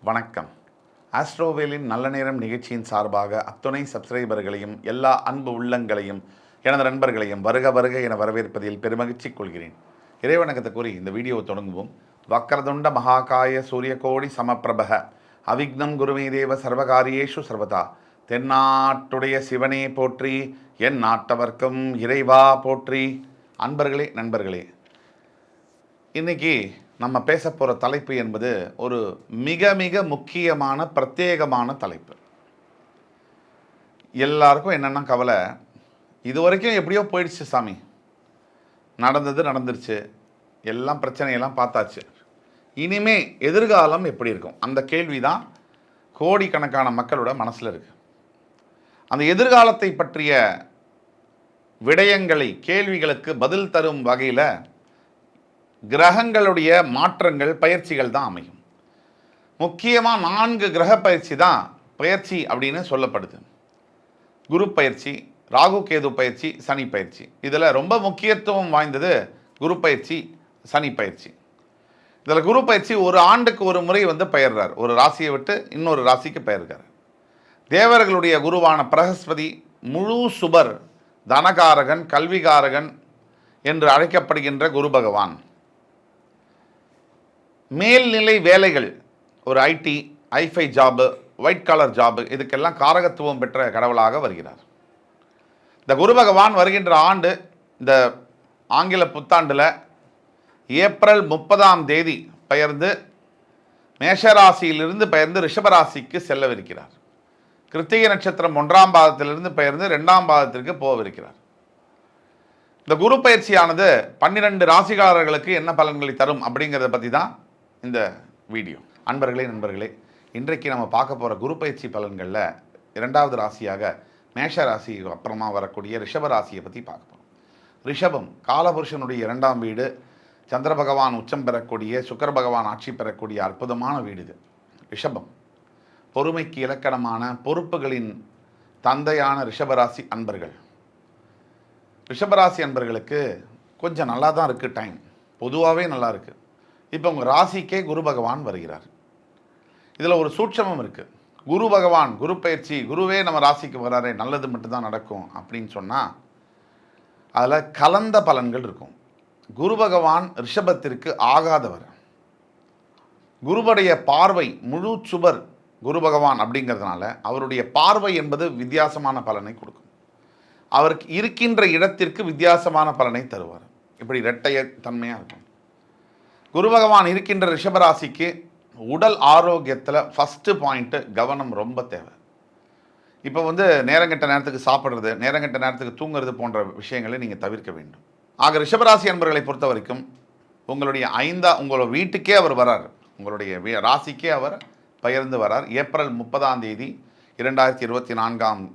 வணக்கம். ஆஸ்ட்ரோவேலின் நல்ல நேரம் நிகழ்ச்சியின் சார்பாக அத்துணை சப்ஸ்கிரைபர்களையும் எல்லா அன்பு உள்ளங்களையும் எனது நண்பர்களையும் வருக வருக என வரவேற்பதில் பெருமகிழ்ச்சி கொள்கிறேன். இறைவணக்கத்தை கூறி இந்த வீடியோவை தொடங்குவோம். வக்கரதுண்ட மகாகாய சூரியகோடி சமப்பிரபக அவிக்னம் குருமே தேவ சர்வகாரியேஷு சர்வதா. தென்னாட்டுடைய சிவனே போற்றி, என் நாட்டவர்க்கும் இறைவா போற்றி. அன்பர்களே, நண்பர்களே, இன்றைக்கி நம்ம பேச போகிற தலைப்பு என்பது ஒரு மிக மிக முக்கியமான பிரத்யேகமான தலைப்பு. எல்லாருக்கும் என்னென்னா கவலை, இது வரைக்கும் எப்படியோ போயிடுச்சு சாமி, நடந்துருச்சு, எல்லாம் பிரச்சனையெல்லாம் பார்த்தாச்சு, இனிமே எதிர்காலம் எப்படி இருக்கும்? அந்த கேள்வி தான் கோடிக்கணக்கான மக்களோட மனசில் இருக்குது. அந்த எதிர்காலத்தை பற்றிய விடயங்களை, கேள்விகளுக்கு பதில் தரும் வகையில் கிரகங்களுடைய மாற்றங்கள், பயிற்சிகள் தான் அமையும். முக்கியமாக 4 கிரக பயிற்சி தான் பயிற்சி அப்படின்னு சொல்லப்படுது. குரு பயிற்சி, ராகு கேது பயிற்சி, சனி பயிற்சி. இதில் ரொம்ப முக்கியத்துவம் வாய்ந்தது குரு பயிற்சி, சனி பயிற்சி. இதில் குரு பயிற்சி ஒரு ஆண்டுக்கு ஒரு முறை பெயர்றார். ஒரு ராசியை விட்டு இன்னொரு ராசிக்கு பெயர்கிறார். தேவர்களுடைய குருவான பிரகஸ்பதி முழு சுபர், தனகாரகன், கல்விகாரகன் என்று அழைக்கப்படுகின்ற குரு பகவான் மேல்நிலை வேலைகள், ஒரு IT, hi-fi job, white collar job, இதுக்கெல்லாம் காரகத்துவம் பெற்ற கடவுளாக வருகிறார். இந்த குரு பகவான் வருகின்ற ஆண்டு, இந்த ஆங்கில புத்தாண்டில் ஏப்ரல் 30 பெயர்ந்து மேஷராசியிலிருந்து பெயர்ந்து ரிஷபராசிக்கு செல்லவிருக்கிறார். கிருத்திகை நட்சத்திரம் 1ஆம் பாதத்திலிருந்து பெயர்ந்து 2ஆம் பாதத்திற்கு போகவிருக்கிறார். இந்த குரு பயிற்சியானது 12 ராசிகாரர்களுக்கு என்ன பலன்களை தரும் அப்படிங்கிறத பற்றி தான் இந்த வீடியோ. அன்பர்களே, நண்பர்களே, இன்றைக்கு நம்ம பார்க்க போகிற குரு பயிற்சி பலன்களில் 2வது ராசியாக மேஷ ராசி அப்புறமா வரக்கூடிய ரிஷப ராசியை பற்றி பார்க்க போகிறோம். ரிஷபம் காலபுருஷனுடைய 2ஆம் வீடு, சந்திர பகவான் உச்சம் பெறக்கூடிய, சுக்கர பகவான் ஆட்சி பெறக்கூடிய அற்புதமான வீடு இது. ரிஷபம் பொறுமைக்கு இலக்கணமான, பொறுப்புகளின் தந்தையான ரிஷபராசி அன்பர்கள். ரிஷபராசி அன்பர்களுக்கு கொஞ்சம் நல்லா தான் இருக்குது, டைம் பொதுவாகவே நல்லா இருக்குது. இப்போ உங்கள் ராசிக்கே குரு பகவான் வருகிறார். இதில் ஒரு சூட்சமம் இருக்குது. குரு பகவான், குரு பயிற்சி, குருவே நம்ம ராசிக்கு வராரே, நல்லது மட்டும்தான் நடக்கும் அப்படின்னு சொன்னால் அதில் கலந்த பலன்கள் இருக்கும். குரு பகவான் ரிஷபத்திற்கு ஆகாதவர். குருவுடைய பார்வை முழு சுபர் குரு பகவான் அப்படிங்கிறதுனால அவருடைய பார்வை என்பது வித்தியாசமான பலனை கொடுக்கும். அவருக்கு இருக்கின்ற இடத்திற்கு வித்தியாசமான பலனை தருவார். இப்படி இரட்டைய தன்மையாக இருக்கும். குரு பகவான் இருக்கின்ற ரிஷபராசிக்கு உடல் ஆரோக்கியத்தில் ஃபஸ்ட்டு பாயிண்ட்டு கவனம் ரொம்ப தேவை. இப்போ நேரங்கெட்ட நேரத்துக்கு சாப்பிட்றது, நேரங்கெட்ட நேரத்துக்கு தூங்குறது போன்ற விஷயங்களை நீங்கள் தவிர்க்க வேண்டும். ஆக ரிஷபராசி அன்பர்களை பொறுத்த வரைக்கும் உங்களுடைய உங்களோட வீட்டுக்கே அவர் வரார், உங்களுடைய ராசிக்கே அவர் பெயர்ந்து வரார். ஏப்ரல் 30 2024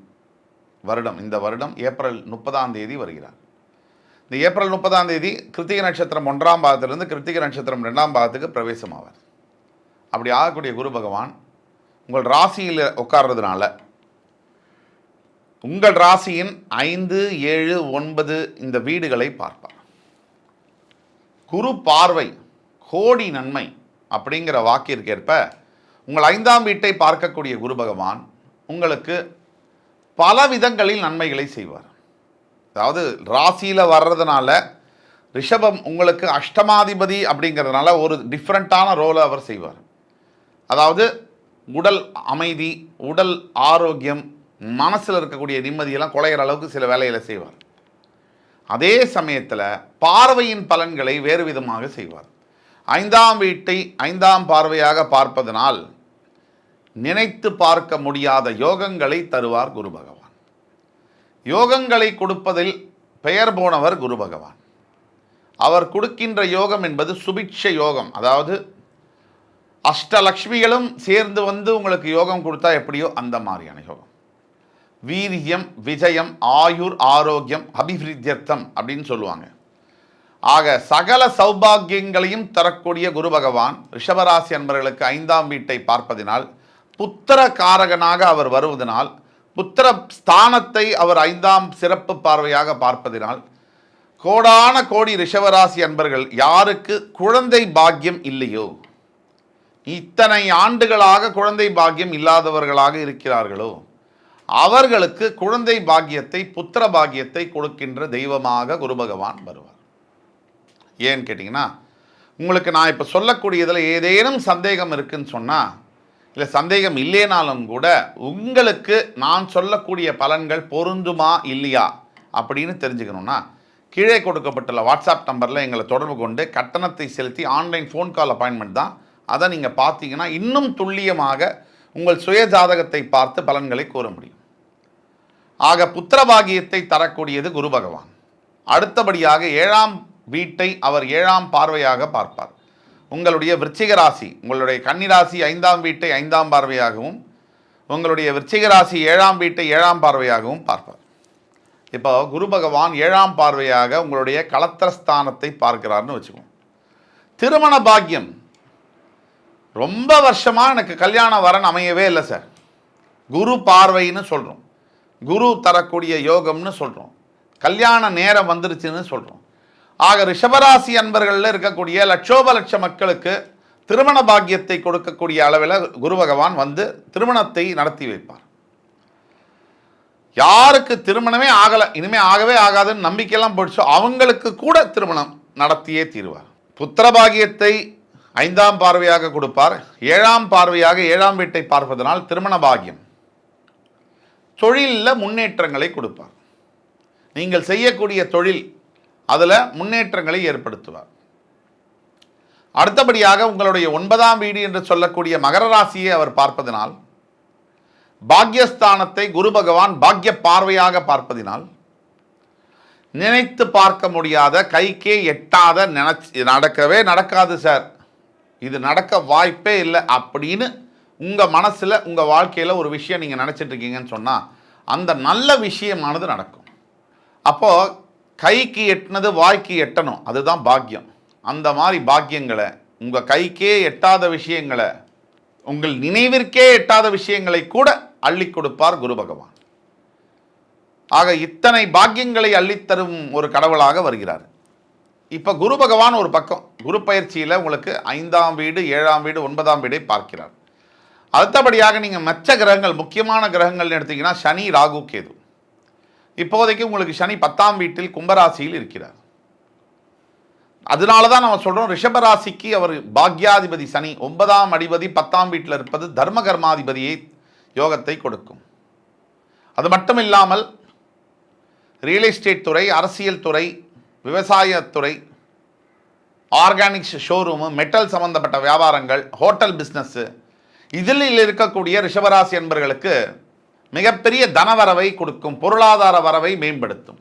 வருடம், இந்த வருடம் ஏப்ரல் 30 வருகிறார். இந்த ஏப்ரல் 30 கிருத்திகை நட்சத்திரம் 1ஆம் பாதத்திலிருந்து கிருத்திகை நட்சத்திரம் 2ஆம் பாதத்துக்கு பிரவேசம் ஆவார். அப்படி ஆகக்கூடிய குரு பகவான் உங்கள் ராசியில் உட்கார்றதுனால உங்கள் ராசியின் 5, 7, 9 இந்த வீடுகளை பார்ப்பார். குரு பார்வை கோடி நன்மை அப்படிங்கிற வாக்கிற்கேற்ப உங்கள் 5ஆம் வீட்டை பார்க்கக்கூடிய குரு பகவான் உங்களுக்கு பல விதங்களில் நன்மைகளை செய்வார். அதாவது ராசியில் வர்றதுனால ரிஷபம் உங்களுக்கு அஷ்டமாதிபதி அப்படிங்கிறதுனால ஒரு டிஃப்ரெண்ட்டான ரோலை அவர் செய்வார். அதாவது உடல் அமைதி, உடல் ஆரோக்கியம், மனசில் இருக்கக்கூடிய நிம்மதியெல்லாம் குலையிற அளவுக்கு சில வேலைகளை செய்வார். அதே சமயத்தில் பார்வையின் பலன்களை வேறு விதமாக செய்வார். 5ஆம் வீட்டை 5ஆம் பார்வையாக பார்ப்பதனால் நினைத்து பார்க்க முடியாத யோகங்களை தருவார் குரு பகவான். யோகங்களை கொடுப்பதில் பெயர் போனவர் குரு பகவான். அவர் கொடுக்கின்ற யோகம் என்பது சுபிட்ச யோகம். அதாவது அஷ்டலக்ஷ்மிகளும் சேர்ந்து உங்களுக்கு யோகம் கொடுத்தா எப்படியோ அந்த மாதிரியான யோகம். வீரியம், விஜயம், ஆயுர், ஆரோக்கியம், அபிவிருத்தியர்த்தம் அப்படின்னு சொல்லுவாங்க. ஆக சகல சௌபாகியங்களையும் தரக்கூடிய குரு பகவான் ரிஷபராசி அன்பர்களுக்கு 5ஆம் வீட்டை பார்ப்பதினால், புத்திர காரகனாக அவர் வருவதனால், புத்திர ஸ்தானத்தை அவர் 5ஆம் சிறப்பு பார்வையாக பார்ப்பதினால் கோடான கோடி ரிஷபராசி அன்பர்கள் யாருக்கு குழந்தை பாக்கியம் இல்லையோ, இத்தனை ஆண்டுகளாக குழந்தை பாக்கியம் இல்லாதவர்களாக இருக்கிறார்களோ அவர்களுக்கு குழந்தை பாக்கியத்தை, புத்திர பாக்கியத்தை கொடுக்கின்ற தெய்வமாக குரு பகவான் வருவார். ஏன்னு கேட்டிங்கன்னா, உங்களுக்கு நான் இப்போ சொல்லக்கூடியதில் ஏதேனும் சந்தேகம் இருக்குன்னு சொன்னால், இல்லை சந்தேகம் இல்லைனாலும் கூட உங்களுக்கு நான் சொல்லக்கூடிய பலன்கள் பொருந்துமா இல்லையா அப்படின்னு தெரிஞ்சுக்கணுன்னா, கீழே கொடுக்கப்பட்டுள்ள வாட்ஸ்அப் நம்பரில் எங்களை தொடர்பு கொண்டு கட்டணத்தை செலுத்தி ஆன்லைன் ஃபோன் கால் அப்பாயின்மெண்ட் தான். அதை நீங்கள் பார்த்தீங்கன்னா இன்னும் துல்லியமாக உங்கள் சுய ஜாதகத்தை பார்த்து பலன்களை கூற முடியும். ஆக புத்திரபாகியத்தை தரக்கூடியது குரு பகவான். அடுத்தபடியாக 7ஆம் வீட்டை அவர் 7ஆம் பார்வையாக பார்ப்பார். உங்களுடைய விருச்சிக ராசி, உங்களுடைய கன்னி ராசி 5ஆம் வீட்டை 5ஆம் பார்வையாகவும், உங்களுடைய விருச்சிக ராசி 7ஆம் வீட்டை 7ஆம் பார்வையாகவும் பார்ப்பார். இப்போ குரு பகவான் 7ஆம் பார்வையாக உங்களுடைய களத்திரஸ்தானத்தை பார்க்கிறார்னு வச்சுக்கோங்க. திருமண பாக்கியம், ரொம்ப வருஷமாக எனக்கு கல்யாண வரன் அமையவே இல்லை சார், குரு பார்வைன்னு சொல்கிறோம், குரு தரக்கூடிய யோகம்னு சொல்கிறோம், கல்யாண நேரம் வந்துருச்சுன்னு சொல்கிறோம். ஆக ரிஷபராசி அன்பர்களில் இருக்கக்கூடிய லட்சோப லட்ச மக்களுக்கு திருமண பாக்கியத்தை கொடுக்கக்கூடிய அளவில் குரு பகவான் வந்து திருமணத்தை நடத்தி வைப்பார். யாருக்கு திருமணமே ஆகலை, இனிமேல் ஆகவே ஆகாதுன்னு நம்பிக்கையெல்லாம் போயிடுச்சோ அவங்களுக்கு கூட திருமணம் நடத்தியே தீருவார். புத்திரபாகியத்தை 5ஆம் பார்வையாக கொடுப்பார். 7ஆம் பார்வையாக 7ஆம் வீட்டை பார்ப்பதனால் திருமண பாகியம், தொழிலில் முன்னேற்றங்களை கொடுப்பார். நீங்கள் செய்யக்கூடிய தொழில் அதில் முன்னேற்றங்களை ஏற்படுத்துவார். அடுத்தபடியாக உங்களுடைய 9ஆம் வீடு என்று சொல்லக்கூடிய மகர ராசியை அவர் பார்ப்பதனால், பாக்யஸ்தானத்தை குரு பகவான் பாக்ய பார்வையாக பார்ப்பதினால், நினைத்து பார்க்க முடியாத, கைக்கே எட்டாத, நடக்கவே நடக்காது சார், இது நடக்க வாய்ப்பே இல்லை அப்படின்னு உங்கள் மனசில் உங்கள் வாழ்க்கையில் ஒரு விஷயம் நீங்கள் நினச்சிட்டு இருக்கீங்கன்னு சொன்னால் அந்த நல்ல விஷயமானது நடக்கும். அப்போது கைக்கு எட்டினது வாய்க்கு எட்டணும், அதுதான் பாக்கியம். அந்த மாதிரி பாக்கியங்களை, உங்கள் கைக்கே எட்டாத விஷயங்களை, உங்கள் நினைவிற்கே எட்டாத விஷயங்களை கூட அள்ளி கொடுப்பார் குரு பகவான். ஆக இத்தனை பாக்கியங்களை அள்ளித்தரும் ஒரு கடவுளாக வருகிறார். இப்போ குரு பகவான் ஒரு பக்கம் குரு பயிற்சியில் உங்களுக்கு 5ஆம் வீடு 7ஆம் வீடு 9ஆம் வீடை பார்க்கிறார். அடுத்தபடியாக நீங்கள் மற்ற கிரகங்கள், முக்கியமான கிரகங்கள்னு எடுத்தீங்கன்னா சனி, ராகு, கேது. இப்போதைக்கு உங்களுக்கு சனி 10ஆம் வீட்டில் கும்பராசியில் இருக்கிறார். அதனால தான் நம்ம சொல்கிறோம் ரிஷபராசிக்கு அவர் பாக்யாதிபதி சனி 9ஆம் அதிபதி 10ஆம் வீட்டில் இருப்பது தர்ம கர்மாதிபதியை யோகத்தை கொடுக்கும். அது மட்டும் இல்லாமல் ரியல் எஸ்டேட் துறை, அரசியல் துறை, விவசாயத்துறை, ஆர்கானிக்ஸ் ஷோரூமு, மெட்டல் சம்பந்தப்பட்ட வியாபாரங்கள், ஹோட்டல் பிஸ்னஸ்ஸு, இதில் இருக்கக்கூடிய ரிஷபராசி என்பர்களுக்கு மிகப்பெரிய தனவரவை கொடுக்கும், பொருளாதார வரவை மேம்படுத்தும்.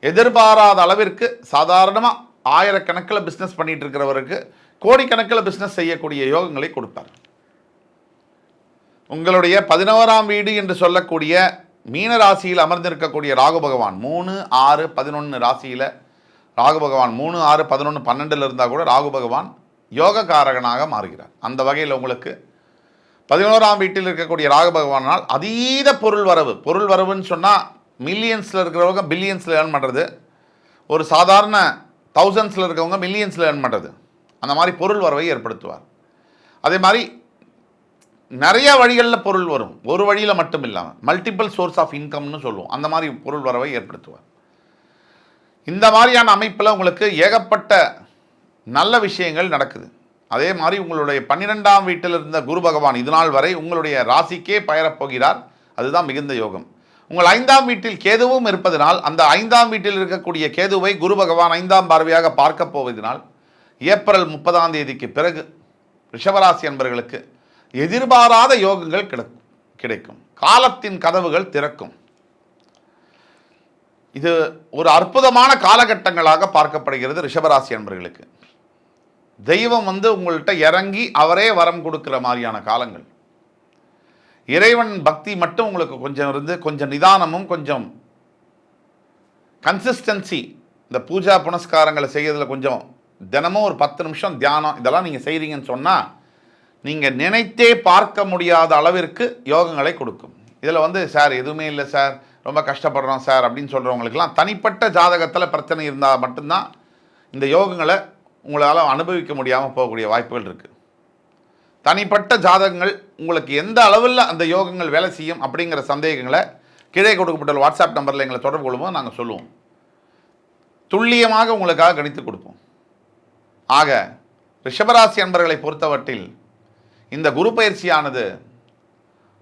எதிர்பாராத அளவிற்கு சாதாரணமாக ஆயிரக்கணக்கில் பிஸ்னஸ் பண்ணிட்டு இருக்கிறவருக்கு கோடிக்கணக்கில் பிஸ்னஸ் செய்யக்கூடிய யோகங்களை கொடுப்பார். உங்களுடைய 11ஆம் வீடு என்று சொல்லக்கூடிய மீன ராசியில் அமர்ந்திருக்கக்கூடிய ராகு பகவான் 3, 6, 11 ராசியில் ராகு பகவான் 3, 6, 11, 12 இருந்தால் கூட ராகு பகவான் யோக காரகனாக மாறுகிறார். அந்த வகையில் உங்களுக்கு 11ஆம் வீட்டில் இருக்கக்கூடிய ராகு பகவானால் அதீத பொருள் வரவு, பொருள் வரவுன்னு சொன்னால் மில்லியன்ஸில் இருக்கிறவங்க பில்லியன்ஸில் ஏர்ன் பண்ணுறது, ஒரு சாதாரண தௌசண்ட்ஸில் இருக்கிறவங்க மில்லியன்ஸில் ஏர்ன் பண்ணுறது, அந்த மாதிரி பொருள் வரவை ஏற்படுத்துவார். அதே மாதிரி நிறைய வழிகளில் பொருள் வரும், ஒரு வழியில் மட்டும் இல்லாமல் மல்டிபிள் சோர்ஸ் ஆஃப் இன்கம்னு சொல்லுவோம், அந்த மாதிரி பொருள் வரவை ஏற்படுத்துவார். இந்த மாதிரியான அமைப்பில் உங்களுக்கு ஏகப்பட்ட நல்ல விஷயங்கள் நடக்குது. அதே மாதிரி உங்களுடைய 12ஆம் வீட்டில் இருந்த குரு பகவான் இதுநாள் வரை உங்களுடைய ராசிக்கே பயரப்போகிறார், அதுதான் மிகுந்த யோகம். உங்கள் 5ஆம் வீட்டில் கேதுவும் இருப்பதனால் அந்த 5ஆம் வீட்டில் இருக்கக்கூடிய கேதுவை குரு பகவான் 5ஆம் பார்வையாக பார்க்க போவதனால் ஏப்ரல் 30ஆம் தேதிக்கு பிறகு ரிஷபராசி என்பவர்களுக்கு எதிர்பாராத யோகங்கள் கிடைக்கும், காலத்தின் கதவுகள் திறக்கும். இது ஒரு அற்புதமான காலகட்டங்களாக பார்க்கப்படுகிறது ரிஷபராசி என்பவர்களுக்கு. தெய்வம் வந்து உங்கள்கிட்ட இறங்கி அவரே வரம் கொடுக்கிற மாதிரியான காலங்கள். இறைவன் பக்தி மட்டும் உங்களுக்கு கொஞ்சம் இருந்து, கொஞ்சம் நிதானமும் கொஞ்சம் கன்சிஸ்டன்சி, இந்த பூஜா புனஸ்காரங்களை செய்யறதுல கொஞ்சம் தினமும் ஒரு 10 நிமிஷம் தியானம் இதெல்லாம் நீங்கள் செய்கிறீங்கன்னு சொன்னால் நீங்கள் நினைத்தே பார்க்க முடியாத அளவிற்கு யோகங்களை கொடுக்கும். இதில் வந்து சார் எதுவுமே இல்லை சார், ரொம்ப கஷ்டப்படுறோம் சார் அப்படின்னு சொல்கிறவங்களுக்கெல்லாம் தனிப்பட்ட ஜாதகத்தில் பிரச்சனை இருந்தால் மட்டும்தான் இந்த யோகங்களை உங்களால் அனுபவிக்க முடியாமல் போகக்கூடிய வாய்ப்புகள் இருக்குது. தனிப்பட்ட ஜாதகங்கள் உங்களுக்கு எந்த அளவில் அந்த யோகங்கள் வேலை செய்யும் அப்படிங்கிற சந்தேகங்களை கீழே கொடுக்கப்பட்ட வாட்ஸ்அப் நம்பரில் எங்களை தொடர்பு கொள்ளும்போது நாங்கள் சொல்லுவோம். துல்லியமாக உங்களுக்காக கணித்து கொடுப்போம். ஆக ரிஷபராசி அன்பர்களை பொறுத்தவற்றில் இந்த குரு பயிற்சியானது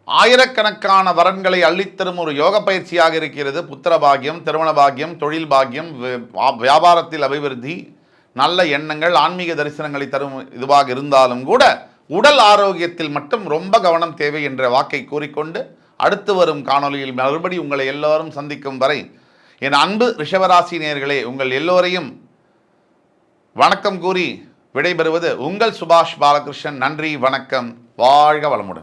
ஆயிரக்கணக்கான வரன்களை அள்ளித்தரும் ஒரு யோக பயிற்சியாக இருக்கிறது. புத்திர பாக்கியம், திருமண பாக்கியம், தொழில் பாக்கியம், வியாபாரத்தில் அபிவிருத்தி, நல்ல எண்ணங்கள், ஆன்மீக தரிசனங்களை தரும் இதுவாக இருந்தாலும் கூட உடல் ஆரோக்கியத்தில் மட்டும் ரொம்ப கவனம் தேவை என்ற வாக்கை கூறிக்கொண்டு அடுத்து வரும் காணொலியில் மறுபடி உங்களை எல்லோரும் சந்திக்கும் வரை என் அன்பு ரிஷபராசி நேயர்களே, உங்கள் எல்லோரையும் வணக்கம் கூறி விடைபெறுவது உங்கள் சுபாஷ் பாலகிருஷ்ணன். நன்றி, வணக்கம், வாழ்க வளமுடன்.